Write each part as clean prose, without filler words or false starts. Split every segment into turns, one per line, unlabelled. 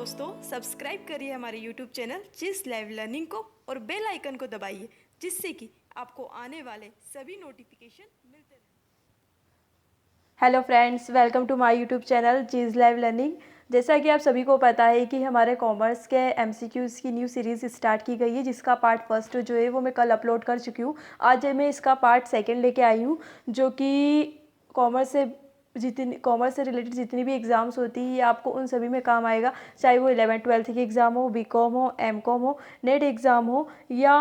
दोस्तों, सब्सक्राइब करिए हमारे YouTube चैनल जिस लाइव लर्निंग को और बेल आइकन को दबाइए, जिससे कि आपको आने वाले सभी नोटिफिकेशन मिलते रहें।
Hello friends, welcome to my YouTube channel cheese live learning. जैसा कि आप सभी को पता है कि हमारे कॉमर्स के एमसीक्यूज़ की न्यू सीरीज़ स्टार्ट की गई है, जिसका पार्ट फर्स्ट जो है वो मैं कल अपलोड कर चुकी हूँ। आज मैं इसका पार्ट सेकंड लेके आई हूँ, जो कि कॉमर्स से रिलेटेड जितनी भी एग्ज़ाम्स होती है ये आपको उन सभी में काम आएगा, चाहे वो 11th-12th की एग्ज़ाम हो, बीकॉम हो, एमकॉम हो, नेट एग्ज़ाम हो, या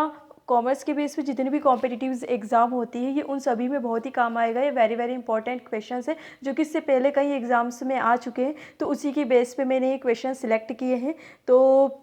कॉमर्स के बेस पे जितनी भी कॉम्पिटिटिव एग्ज़ाम होती है ये उन सभी में बहुत ही काम आएगा। ये वेरी वेरी इंपॉर्टेंट क्वेश्चन है, जो कि इससे पहले कई एग्ज़ाम्स में आ चुके हैं, तो उसी की बेस पे मैंने ये क्वेश्चन सिलेक्ट किए हैं। तो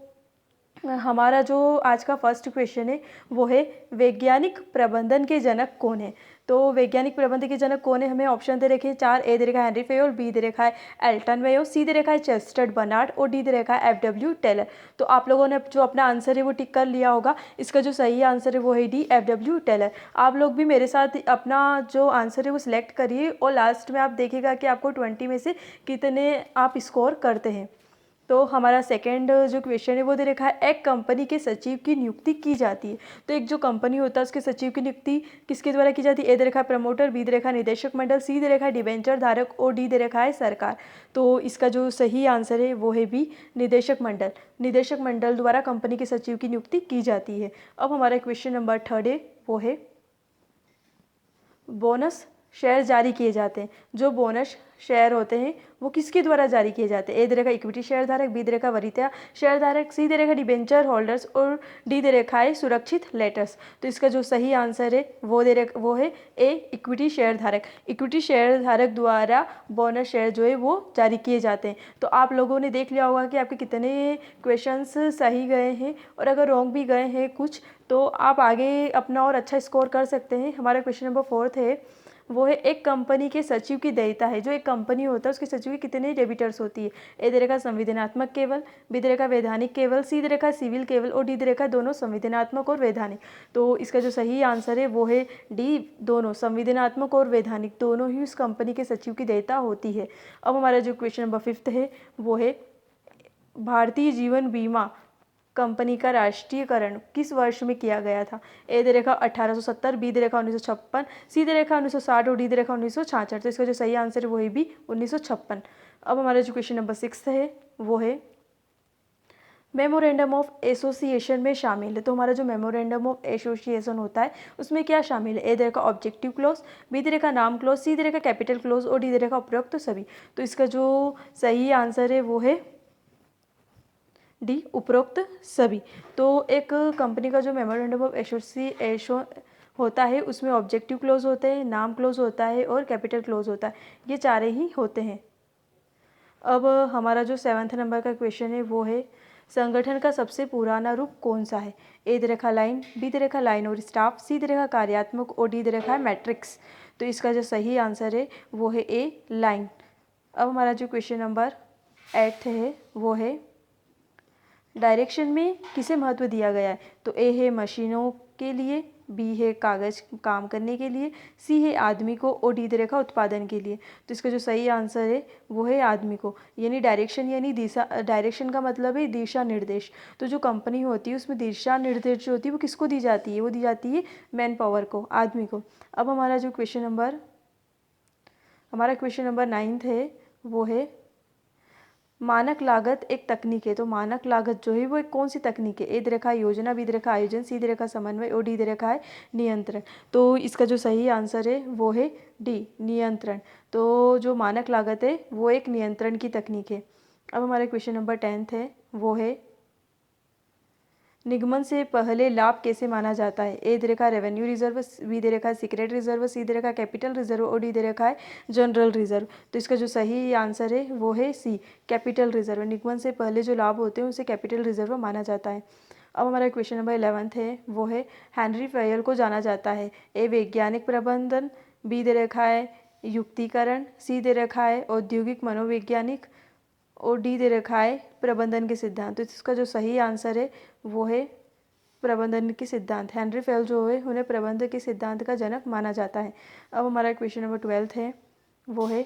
हमारा जो आज का फर्स्ट क्वेश्चन है वो है, वैज्ञानिक प्रबंधन के जनक कौन है। तो वैज्ञानिक प्रबंधन के जनक कौन है, हमें ऑप्शन दे रखे हैं 4। ए दे रखा है हेनरी फेयोल, बी दे रखा है एल्टन मेयो, सी दे रखा है चेस्टर्ड बर्नार्ड और डी दे रखा है एफ.डब्ल्यू. टेलर। तो आप लोगों ने जो अपना आंसर है वो टिक कर लिया होगा। इसका जो सही आंसर है वो है डी, एफ.डब्ल्यू. टेलर। आप लोग भी मेरे साथ अपना जो आंसर है वो सिलेक्ट करिए और लास्ट में आप देखिएगा कि आपको 20 में से कितने आप स्कोर करते हैं। तो हमारा सेकंड जो क्वेश्चन है वो दे रखा है, एक कंपनी के सचिव की नियुक्ति की जाती है। तो एक जो कंपनी होता है उसके सचिव की नियुक्ति किसके द्वारा की जाती है। ए दे रखा है प्रमोटर, बी दे रखा है निदेशक मंडल, सी दे रखा है डिबेंचर धारक और डी दे रखा है सरकार। तो इसका जो सही आंसर है वो है बी, निदेशक मंडल। निदेशक मंडल द्वारा कंपनी के सचिव की नियुक्ति की जाती है। अब हमारा क्वेश्चन नंबर 3 है वो है, बोनस शेयर जारी किए जाते हैं। जो बोनस शेयर होते हैं वो किसके द्वारा जारी किए जाते हैं। ए दे रखा इक्विटी शेयर धारक, बी दे रखा वरीयता शेयर धारक, सी दे रखा डिबेंचर होल्डर्स और डी दे रखा है सुरक्षित लेटर्स। तो इसका जो सही आंसर है वो है ए, इक्विटी शेयर धारक। इक्विटी शेयर धारक द्वारा बोनस शेयर जो है वो जारी किए जाते हैं। तो आप लोगों ने देख लिया होगा कि आपके कितने क्वेश्चंस सही गए हैं, और अगर रॉन्ग भी गए हैं कुछ, तो आप आगे अपना और अच्छा स्कोर कर सकते हैं। हमारा क्वेश्चन नंबर 4 है वो है, एक कंपनी के सचिव की देयता है। जो एक कंपनी होता है उसके सचिव की कितने डेबिटर्स होती है। ए दे रखा संविधानात्मक केवल, बी दे रखा वैधानिक केवल, सी दे रखा सिविल केवल और डी दे रखा दोनों संविधानात्मक और वैधानिक। तो इसका जो सही आंसर है वो है डी, दोनों संविधानात्मक और वैधानिक दोनों ही उस कंपनी के सचिव की देयता होती है। अब हमारा जो क्वेश्चन नंबर 5 है वो है, भारतीय जीवन बीमा कंपनी का राष्ट्रीयकरण किस वर्ष में किया गया था। ए दे रेखा 1870, बी दे रेखा 1956, सी दे रेखा 1960 और डी दे रेखा 1966। तो इसका जो सही आंसर है वो है भी 1956। अब हमारा जो क्वेश्चन नंबर 6 है वो है, मेमोरेंडम ऑफ एसोसिएशन में शामिल है। तो हमारा जो मेमोरेंडम ऑफ एसोसिएशन होता है उसमें क्या शामिल है। ए दे रेखा ऑब्जेक्टिव क्लोज, बी दे रेखा नाम क्लोज, सी दे रेखा कैपिटल क्लोज और डी दे रेखा उपरोक्त तो सभी। तो इसका जो सही आंसर है वो है डी, उपरोक्त सभी। तो एक कंपनी का जो मेमोरेंडम ऑफ एसोसिएशन होता है उसमें ऑब्जेक्टिव क्लोज होते हैं, नाम क्लोज होता है और कैपिटल क्लोज होता है, ये चारे ही होते हैं। अब हमारा जो 7th नंबर का क्वेश्चन है वो है, संगठन का सबसे पुराना रूप कौन सा है। ए दे रखा लाइन, बी दे रखा लाइन और स्टाफ, सी दे रखा कार्यात्मक और डी दे रखा है मैट्रिक्स। तो इसका जो सही आंसर है वो है ए, लाइन। अब हमारा जो क्वेश्चन नंबर 8 है वो है, डायरेक्शन में किसे महत्व दिया गया है। तो ए है मशीनों के लिए, बी है कागज काम करने के लिए, सी है आदमी को और डी दे रखा उत्पादन के लिए। तो इसका जो सही आंसर है वो है आदमी को। यानी डायरेक्शन यानी दिशा, डायरेक्शन का मतलब है दिशा निर्देश। तो जो कंपनी होती है उसमें दिशा निर्देश जो होती है वो किसको दी जाती है, वो दी जाती है मैन पावर को, आदमी को। अब हमारा क्वेश्चन नंबर 9 है वो है, मानक लागत एक तकनीक है। तो मानक लागत जो है वो एक कौन सी तकनीक है। ए दे रखा है योजना, बी दे रखा है आयोजन, सी दे रखा है समन्वय और डी दे रखा है नियंत्रण। तो इसका जो सही आंसर है वो है डी, नियंत्रण। तो जो मानक लागत है वो एक नियंत्रण की तकनीक है। अब हमारा क्वेश्चन नंबर 10 है वो है, निगमन से पहले लाभ कैसे माना जाता है। ए दे रखा रेवेन्यू रिजर्व, बी दे रखा है सीक्रेट रिजर्व, सी दे रखा कैपिटल रिजर्व और डी दे रखा है जनरल रिजर्व। तो इसका जो सही आंसर है वो है सी, कैपिटल रिजर्व। निगमन से पहले जो लाभ होते हैं उसे कैपिटल रिजर्व माना जाता है। अब हमारा क्वेश्चन नंबर 11 है वो है, हेनरी फेयल को जाना जाता है। ए वैज्ञानिक प्रबंधन, बी दे रखा है युक्तिकरण, सी दे रखा है औद्योगिक मनोवैज्ञानिक और डी दे रखा है प्रबंधन के सिद्धांत। तो इसका जो सही आंसर है वो है प्रबंधन के सिद्धांत। हेनरी फेयल जो है उन्हें प्रबंधन के सिद्धांत का जनक माना जाता है। अब हमारा क्वेश्चन नंबर 12 है वो है,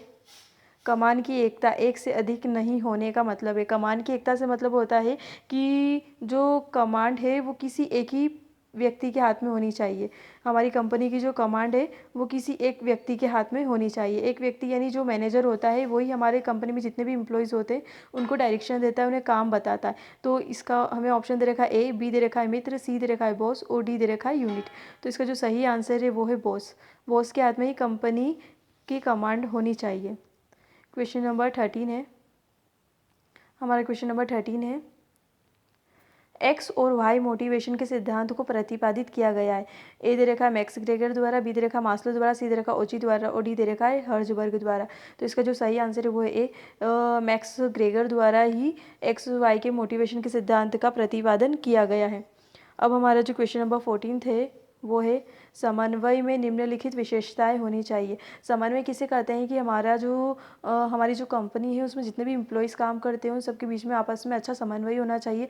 कमान की एकता एक से अधिक नहीं होने का मतलब है। कमान की एकता से मतलब होता है कि जो कमांड है वो किसी एक ही व्यक्ति के हाथ में होनी चाहिए। हमारी कंपनी की जो कमांड है वो किसी एक व्यक्ति के हाथ में होनी चाहिए। एक व्यक्ति यानी जो मैनेजर होता है वही हमारे कंपनी में जितने भी एम्प्लॉयज़ होते हैं उनको डायरेक्शन देता है, उन्हें काम बताता है। तो इसका हमें ऑप्शन दे रखा है ए, बी दे रखा है मित्र, सी दे रखा है बॉस और डी दे रखा है यूनिट। तो इसका जो सही आंसर है वो है बॉस। बॉस के हाथ में ही कंपनी की कमांड होनी चाहिए। क्वेश्चन नंबर 13 है हमारा। क्वेश्चन नंबर 13 है, एक्स और वाई मोटिवेशन के सिद्धांत को प्रतिपादित किया गया है। ए दे रखा है मैक्स ग्रेगर द्वारा, बी दे रखा है मास्लो द्वारा, सी दे रखा है ओची द्वारा और डी दे रखा है हर्जबर्ग द्वारा। तो इसका जो सही आंसर है वो है ए, मैक्स ग्रेगर द्वारा ही एक्स वाई के मोटिवेशन के सिद्धांत का प्रतिपादन किया गया है। अब हमारा जो क्वेश्चन नंबर 14 है वो है, समन्वय में निम्नलिखित विशेषताएं होनी चाहिए। समन्वय किसे कहते हैं कि हमारी जो कंपनी है उसमें जितने भी एम्प्लॉयज़ काम करते हैं उन सबके बीच में आपस में अच्छा समन्वय होना चाहिए,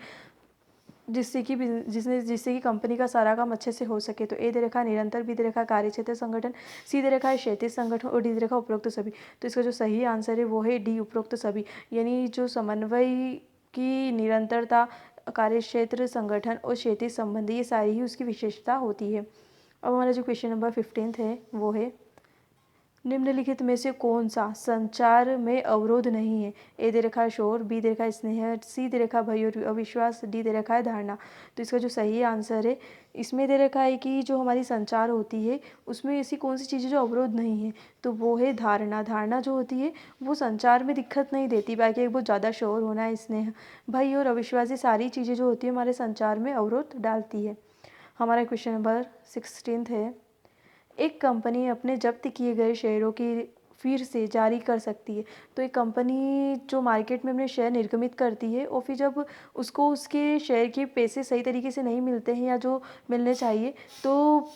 जिससे कि कंपनी का सारा काम अच्छे से हो सके। तो ए दे रखा है निरंतर, बी दे रखा है कार्यक्षेत्र संगठन, सी दे रखा है क्षैतिज संगठन और डी दे रखा है उपरोक्त सभी। तो इसका जो सही आंसर है वो है डी, उपरोक्त सभी। यानी जो समन्वय की निरंतरता, कार्यक्षेत्र संगठन और क्षैतिज संबंधी ये सारी ही उसकी विशेषता होती है। अब हमारा जो क्वेश्चन नंबर 15 है वो है, निम्नलिखित में से कौन सा संचार में अवरोध नहीं है। ए दे रखा है शोर, बी दे रखा है स्नेह, सी दे रखा है भय और अविश्वास, डी दे रखा है धारणा। तो इसका जो सही आंसर है, इसमें दे रखा है कि जो हमारी संचार होती है उसमें ऐसी कौन सी चीज़ें जो अवरोध नहीं है, तो वो है धारणा। धारणा जो होती है वो संचार में दिक्कत नहीं देती, बाकी एक बहुत ज़्यादा शोर होना, स्नेह, भय और अविश्वास, ये सारी चीज़ें जो होती है हमारे संचार में अवरोध डालती है। हमारा क्वेश्चन नंबर 16 है, एक कंपनी अपने जब्त किए गए शेयरों की फिर से जारी कर सकती है। तो एक कंपनी जो मार्केट में अपने शेयर निर्गमित करती है और फिर जब उसको उसके शेयर के पैसे सही तरीके से नहीं मिलते हैं या जो मिलने चाहिए, तो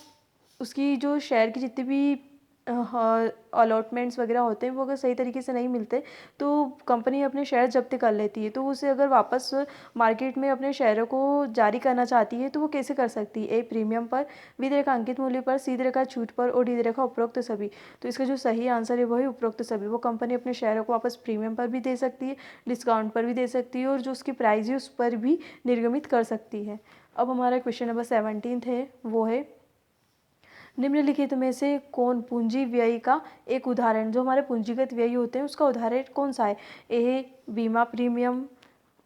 उसकी जो शेयर की जितनी भी अलॉटमेंट्स वगैरह होते हैं वो अगर सही तरीके से नहीं मिलते तो कंपनी अपने शेयर जब्त कर लेती है। तो उसे अगर वापस मार्केट में अपने शेयरों को जारी करना चाहती है तो वो कैसे कर सकती है। ए, प्रीमियम पर, बी दे रखा अंकित मूल्य पर, सी दे रखा छूट पर और डी दे रखा उपरोक्त सभी। तो इसका जो सही आंसर है वो है उपरोक्त सभी। वो कंपनी अपने शेयरों को वापस प्रीमियम पर भी दे सकती है, डिस्काउंट पर भी दे सकती है और जो उसकी प्राइस है उस पर भी निर्गमित कर सकती है। अब हमारा क्वेश्चन नंबर 17 है वो है, निम्नलिखित में से कौन पूंजी व्यय का एक उदाहरण, जो हमारे पूंजीगत व्यय होते हैं उसका उदाहरण कौन सा है। ए है बीमा प्रीमियम,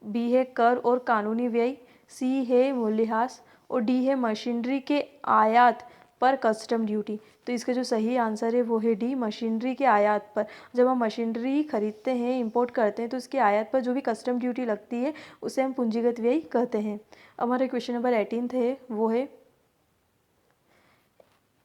बी है कर और कानूनी व्यय, सी है मूल्यह्रास और डी है मशीनरी के आयात पर कस्टम ड्यूटी। तो इसका जो सही आंसर है वो है डी, मशीनरी के आयात पर। जब हम मशीनरी खरीदते हैं, इंपोर्ट करते हैं तो उसके आयात पर जो भी कस्टम ड्यूटी लगती है उसे हम पूंजीगत व्यय कहते हैं। हमारे क्वेश्चन नंबर 18 है वो है,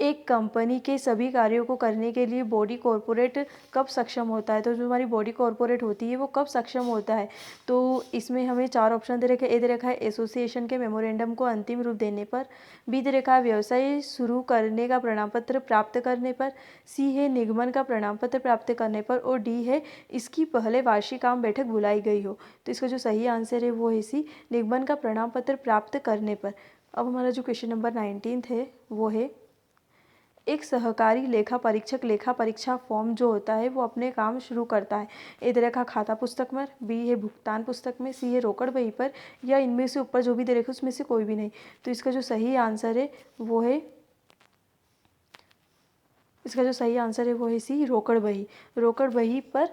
एक कंपनी के सभी कार्यों को करने के लिए बॉडी कॉरपोरेट कब सक्षम होता है। तो जो हमारी बॉडी कॉरपोरेट होती है वो कब सक्षम होता है। तो इसमें हमें 4 ऑप्शन दे रखे। ए दे रखा है एसोसिएशन के मेमोरेंडम को अंतिम रूप देने पर, बी दे रखा है व्यवसाय शुरू करने का प्रमाण पत्र प्राप्त करने पर, सी है निगमन का प्रमाण पत्र प्राप्त करने पर और डी है इसकी पहले वार्षिक आम बैठक बुलाई गई हो। तो इसका जो सही आंसर है वो है सी, निगमन का प्रमाण पत्र प्राप्त करने पर। अब हमारा जो क्वेश्चन नंबर 19 है वो है, एक सहकारी लेखा परीक्षक लेखा परीक्षा फॉर्म जो होता है वो अपने काम शुरू करता है। ए दे रखा खाता पुस्तक में, बी है भुगतान पुस्तक में, सी है रोकड़ बही पर या इनमें से ऊपर जो भी दे रखे उसमें से कोई भी नहीं। तो इसका जो सही आंसर है वो है, इसका जो सही आंसर है वो है सी, रोकड़ बही। रोकड़ बही पर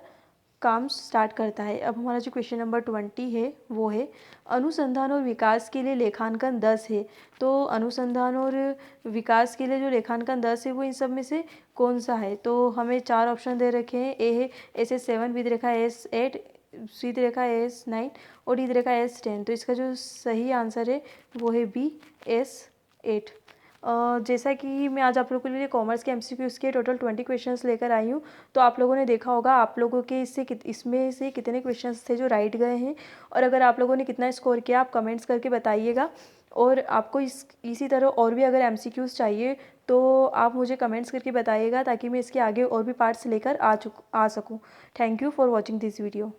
काम स्टार्ट करता है। अब हमारा जो क्वेश्चन नंबर 20 है वो है, अनुसंधान और विकास के लिए लेखांकन 10 है। तो अनुसंधान और विकास के लिए जो लेखांकन 10 है वो इन सब में से कौन सा है। तो हमें 4 ऑप्शन दे रखे हैं। ए है SS7, बी दे रखा है S8, सी दे रखा है S9 और डी दे रखा है S10। तो इसका जो सही आंसर है वो है बी, S8। जैसा कि मैं आज आप लोगों के लिए कॉमर्स के MCQs के टोटल 20 क्वेश्चंस लेकर आई हूँ। तो आप लोगों ने देखा होगा आप लोगों के इसमें से कितने क्वेश्चंस थे जो राइट गए हैं, और अगर आप लोगों ने कितना स्कोर किया आप कमेंट्स करके बताइएगा। और आपको इसी तरह और भी अगर MCQs चाहिए तो आप मुझे कमेंट्स करके बताइएगा ताकि मैं इसके आगे और भी पार्ट्स लेकर आ सकूँ। Thank you for watching this video.